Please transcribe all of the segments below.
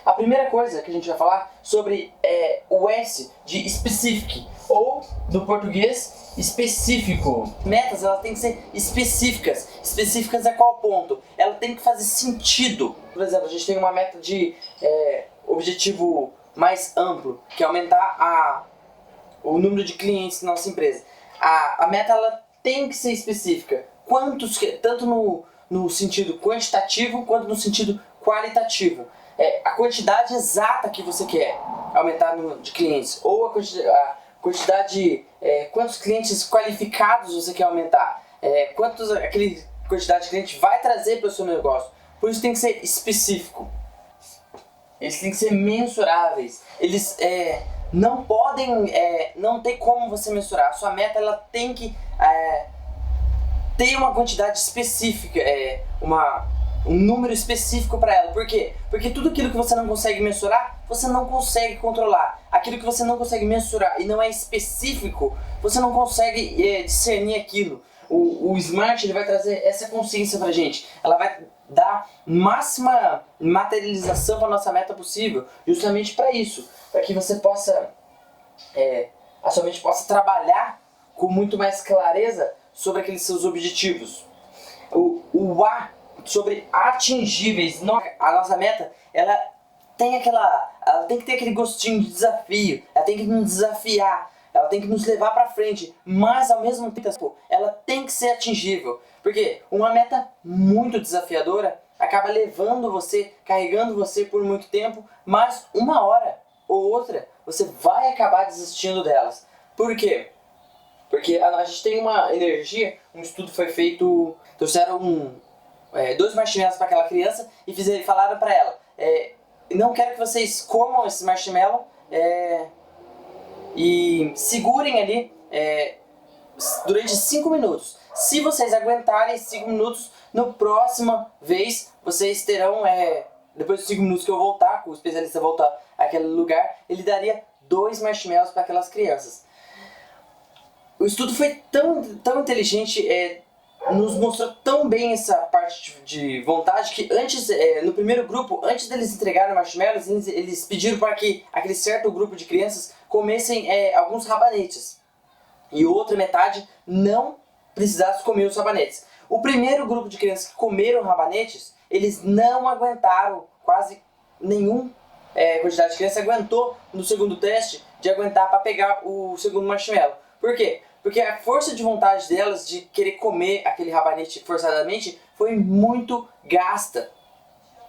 A primeira coisa que a gente vai falar sobre é o S de specific, ou do português específico. Metas, elas têm que ser específicas. Específicas a qual ponto? Ela tem que fazer sentido. Por exemplo, a gente tem uma meta de objetivo mais amplo, que é aumentar o número de clientes da nossa empresa. A meta, ela tem que ser específica. Quantos, tanto no sentido quantitativo quanto no sentido qualitativo. A quantidade exata que você quer aumentar de clientes, ou a quantidade, quantos clientes qualificados você quer aumentar, aquele quantidade de clientes vai trazer para o seu negócio. Por isso tem que ser específico. Eles têm que ser mensuráveis. Eles não podem, não tem como você mensurar. A sua meta, ela tem que ter uma quantidade específica, um número específico para ela. Por quê? Porque tudo aquilo que você não consegue mensurar, você não consegue controlar. Aquilo que você não consegue mensurar e não é específico, você não consegue discernir aquilo. O Smart, ele vai trazer essa consciência pra gente. Ela vai dar máxima materialização para nossa meta possível, justamente para isso, para que você possa, a sua mente possa trabalhar com muito mais clareza sobre aqueles seus objetivos. O A sobre atingíveis. A nossa meta, ela tem que ter aquele gostinho de desafio. Ela tem que nos desafiar. Ela tem que nos levar para frente, mas ao mesmo tempo ela tem que ser atingível. Porque uma meta muito desafiadora acaba levando você, carregando você por muito tempo, mas uma hora ou outra você vai acabar desistindo delas. Por quê? Porque a gente tem uma energia, um estudo foi feito, trouxeram 2 marshmallows para aquela criança e falaram para ela, não quero que vocês comam esse marshmallow e segurem ali durante 5 minutos. Se vocês aguentarem 5 minutos, no próxima vez vocês terão, depois dos 5 minutos que eu voltar, que o especialista voltar àquele lugar, ele daria 2 marshmallows para aquelas crianças. O estudo foi tão inteligente, nos mostrou tão bem essa parte de vontade que antes, no primeiro grupo, antes deles entregarem marshmallows, eles pediram para que aquele certo grupo de crianças comessem alguns rabanetes e outra metade não precisasse comer os rabanetes. O primeiro grupo de crianças que comeram rabanetes, eles não aguentaram quase nenhum quantidade de criança aguentou no segundo teste de aguentar para pegar o segundo marshmallow. Por quê? Porque a força de vontade delas de querer comer aquele rabanete forçadamente foi muito gasta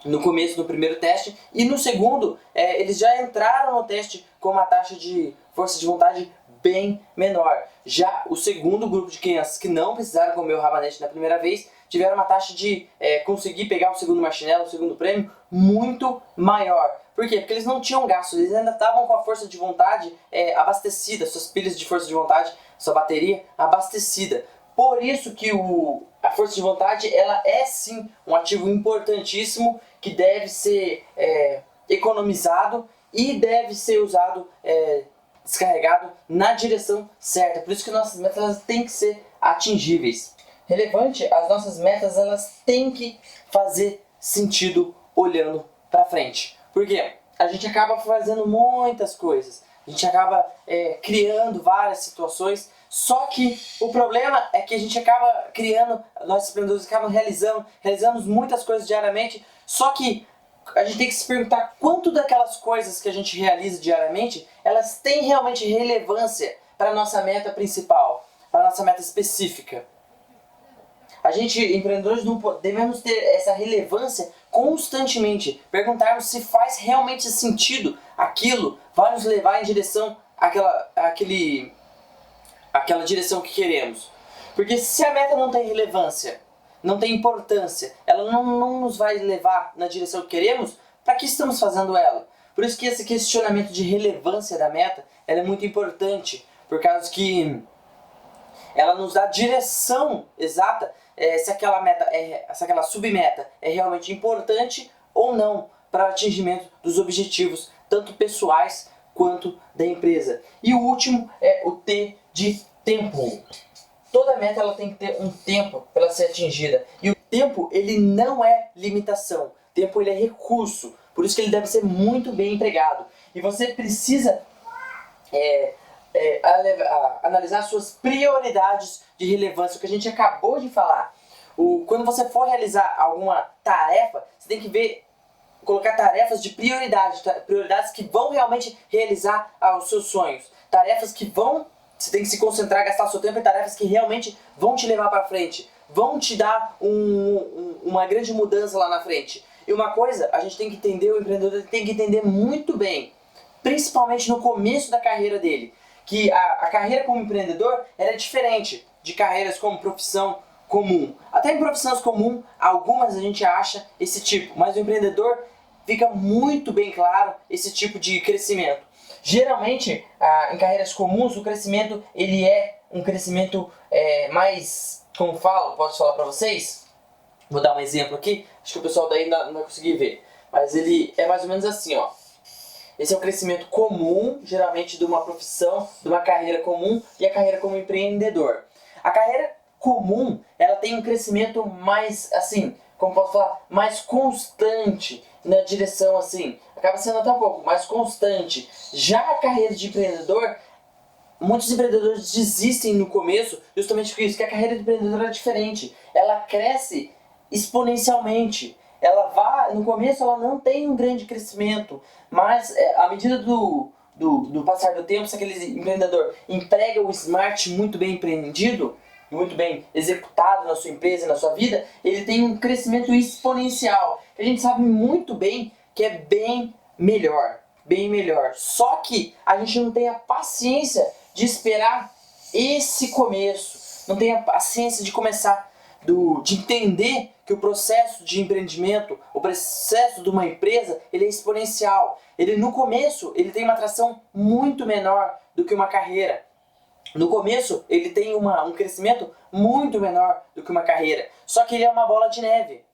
no começo do primeiro teste, e no segundo eles já entraram no teste com uma taxa de força de vontade bem menor. Já o segundo grupo de crianças que não precisaram comer o rabanete na primeira vez tiveram uma taxa de conseguir pegar o segundo marshmallow, o segundo prêmio, muito maior. Por quê? Porque eles não tinham gasto, eles ainda estavam com a força de vontade abastecida, suas pilhas de força de vontade, sua bateria abastecida. Por isso que a força de vontade, ela é sim um ativo importantíssimo que deve ser economizado e deve ser usado, descarregado na direção certa. Por isso que nossas metas têm que ser atingíveis. Relevante, as nossas metas, elas têm que fazer sentido olhando para frente. Por quê? A gente acaba fazendo muitas coisas, a gente acaba criando várias situações, só que o problema é que a gente acaba criando, nós empreendedores acabam realizamos muitas coisas diariamente, só que a gente tem que se perguntar quanto daquelas coisas que a gente realiza diariamente, elas têm realmente relevância para a nossa meta principal, para a nossa meta específica. A gente, empreendedores, não devemos ter essa relevância constantemente. Perguntarmos se faz realmente sentido aquilo, vai nos levar em direção àquela direção que queremos. Porque se a meta não tem relevância, não tem importância, ela não nos vai levar na direção que queremos, para que estamos fazendo ela? Por isso que esse questionamento de relevância da meta ela é muito importante, por causa que ela nos dá a direção exata se aquela submeta é realmente importante ou não para o atingimento dos objetivos, tanto pessoais quanto da empresa. E o último é o T de tempo. Toda meta ela tem que ter um tempo para ser atingida. E o tempo ele não é limitação. O tempo ele é recurso. Por isso que ele deve ser muito bem empregado. E você precisa analisar suas prioridades de relevância, o que a gente acabou de falar. Quando você for realizar alguma tarefa, você tem que colocar tarefas de prioridade, prioridades que vão realmente realizar os seus sonhos, tarefas que você tem que se concentrar, gastar seu tempo em tarefas que realmente vão te levar para frente, vão te dar uma grande mudança lá na frente. E uma coisa, a gente tem que entender, o empreendedor tem que entender muito bem, principalmente no começo da carreira dele, que a carreira como empreendedor é diferente de carreiras como profissão comum. Até em profissões comuns, algumas a gente acha esse tipo, mas o empreendedor fica muito bem claro esse tipo de crescimento. Geralmente, em carreiras comuns, o crescimento ele é um crescimento mais, como posso falar para vocês? Vou dar um exemplo aqui, acho que o pessoal daí não vai conseguir ver, mas ele é mais ou menos assim, ó. Esse é um crescimento comum, geralmente de uma profissão, de uma carreira comum, e a carreira como empreendedor. A carreira comum, ela tem um crescimento mais, assim, como posso falar, mais constante na direção, assim, acaba sendo até um pouco mais constante. Já a carreira de empreendedor, muitos empreendedores desistem no começo, justamente por isso, que a carreira de empreendedor é diferente. Ela cresce exponencialmente. No começo ela não tem um grande crescimento, mas à medida do passar do tempo, se aquele empreendedor emprega o smart muito bem empreendido, muito bem executado na sua empresa, na sua vida, ele tem um crescimento exponencial, que a gente sabe muito bem que é bem melhor, bem melhor. Só que a gente não tem a paciência de esperar esse começo, não tem a paciência de começar, de entender que o processo de empreendimento, o processo de uma empresa, ele é exponencial. No começo, ele tem uma atração muito menor do que uma carreira. No começo, ele tem um crescimento muito menor do que uma carreira. Só que ele é uma bola de neve.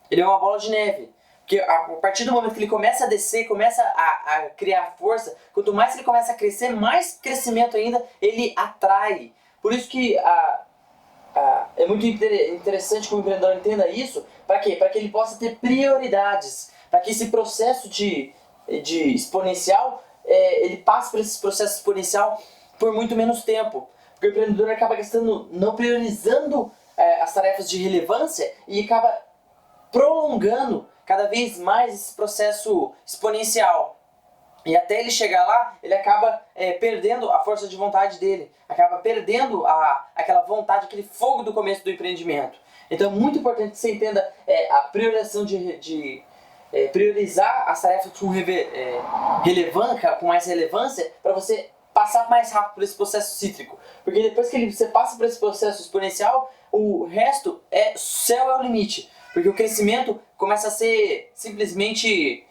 Ele é uma bola de neve. Porque a partir do momento que ele começa a descer, começa a criar força, quanto mais ele começa a crescer, mais crescimento ainda ele atrai. Por isso que é muito interessante que o empreendedor entenda isso. Para quê? Para que ele possa ter prioridades. Para que esse processo de exponencial, ele passe por esse processo exponencial por muito menos tempo. Porque o empreendedor acaba não priorizando as tarefas de relevância e acaba prolongando cada vez mais esse processo exponencial. E até ele chegar lá, ele acaba perdendo a força de vontade dele. Acaba perdendo aquela vontade, aquele fogo do começo do empreendimento. Então é muito importante que você entenda a priorização de priorizar as tarefas com relevância, com mais relevância, para você passar mais rápido por esse processo cítrico. Porque depois que você passa por esse processo exponencial, o resto céu é o limite. Porque o crescimento começa a ser simplesmente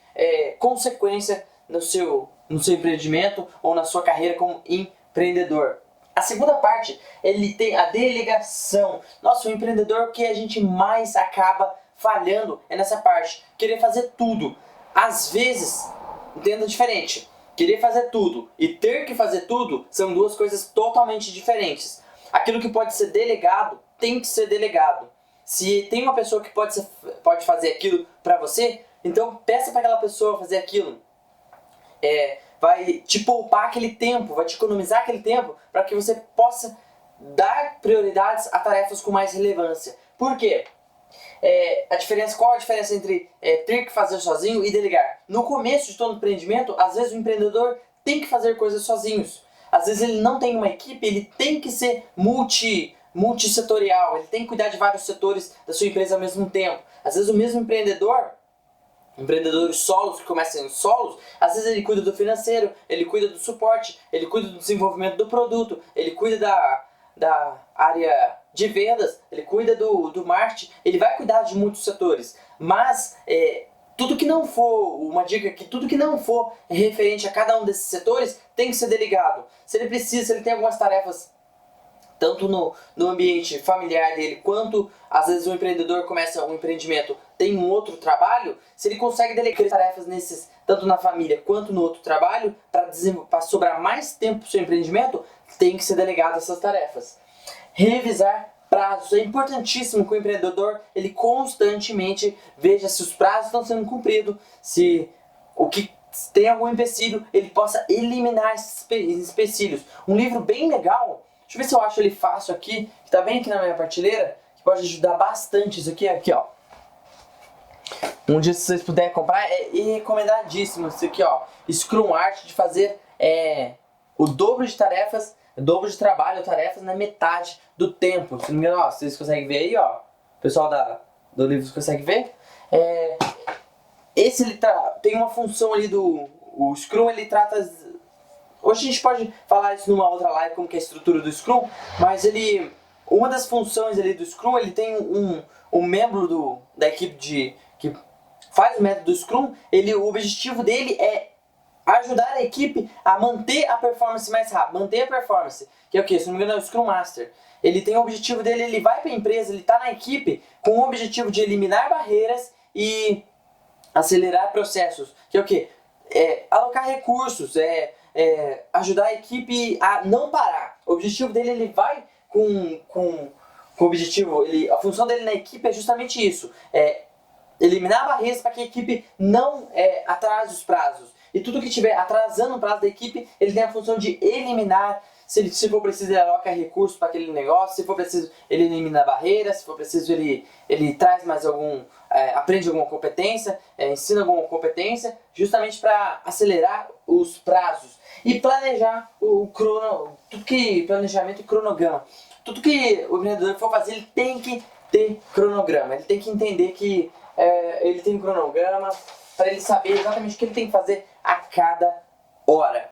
consequência no seu empreendimento ou na sua carreira como empreendedor. A segunda parte, ele tem a delegação. Nossa, o empreendedor que a gente mais acaba falhando é nessa parte. Querer fazer tudo. Às vezes, entenda diferente. Querer fazer tudo e ter que fazer tudo são duas coisas totalmente diferentes. Aquilo que pode ser delegado, tem que ser delegado. Se tem uma pessoa que pode fazer aquilo para você, então peça para aquela pessoa fazer aquilo. Vai te poupar aquele tempo, vai te economizar aquele tempo para que você possa dar prioridades a tarefas com mais relevância. Por quê? Qual a diferença entre ter que fazer sozinho e delegar? No começo de todo empreendimento, às vezes o empreendedor tem que fazer coisas sozinhos. Às vezes ele não tem uma equipe, ele tem que ser multissetorial, ele tem que cuidar de vários setores da sua empresa ao mesmo tempo. Às vezes o mesmo empreendedores solos que começam em solos, às vezes ele cuida do financeiro, ele cuida do suporte, ele cuida do desenvolvimento do produto, ele cuida da área de vendas, ele cuida do marketing, ele vai cuidar de muitos setores. Mas tudo que não for referente a cada um desses setores tem que ser delegado. Se ele tem algumas tarefas tanto no ambiente familiar dele, quanto às vezes o empreendedor começa um empreendimento, tem um outro trabalho, se ele consegue delegar tarefas tanto na família quanto no outro trabalho, para sobrar mais tempo para o seu empreendimento, tem que ser delegado essas tarefas. Revisar prazos. É importantíssimo que o empreendedor ele constantemente veja se os prazos estão sendo cumpridos, se o que tem algum empecilho, ele possa eliminar esses empecilhos. Um livro bem legal, deixa eu ver se eu acho ele fácil aqui, que tá bem aqui na minha prateleira, que pode ajudar bastante isso aqui ó. Um dia se vocês puderem comprar, é recomendadíssimo isso aqui ó. Scrum Art, de fazer o dobro de tarefas, o dobro de trabalho, tarefas na metade do tempo. Se não me engano, ó, vocês conseguem ver aí ó, o pessoal do livro consegue ver. Esse ele tem uma função ali o Scrum, ele trata... Hoje a gente pode falar isso numa outra live, como que é a estrutura do Scrum, mas uma das funções ali do Scrum, ele tem um membro da equipe que faz o método do Scrum, o objetivo dele é ajudar a equipe a manter a performance mais rápido, manter a performance, que é o que? Se não me engano é o Scrum Master. Ele tem o objetivo dele, ele vai para a empresa, ele está na equipe com o objetivo de eliminar barreiras e acelerar processos, que é o que? Alocar recursos, ajudar a equipe a não parar. O objetivo dele, ele vai com o objetivo, a função dele na equipe é justamente isso, eliminar barreiras para que a equipe não atrase os prazos. E tudo que estiver atrasando o prazo da equipe, ele tem a função de eliminar. Se for preciso, ele aloca recursos para aquele negócio. Se for preciso, ele elimina barreiras. Se for preciso, ele traz mais aprende alguma competência, ensina alguma competência, justamente para acelerar os prazos. E planejar planejamento e cronograma. Tudo que o empreendedor for fazer, ele tem que ter cronograma. Ele tem que entender que ele tem um cronograma para ele saber exatamente o que ele tem que fazer a cada hora.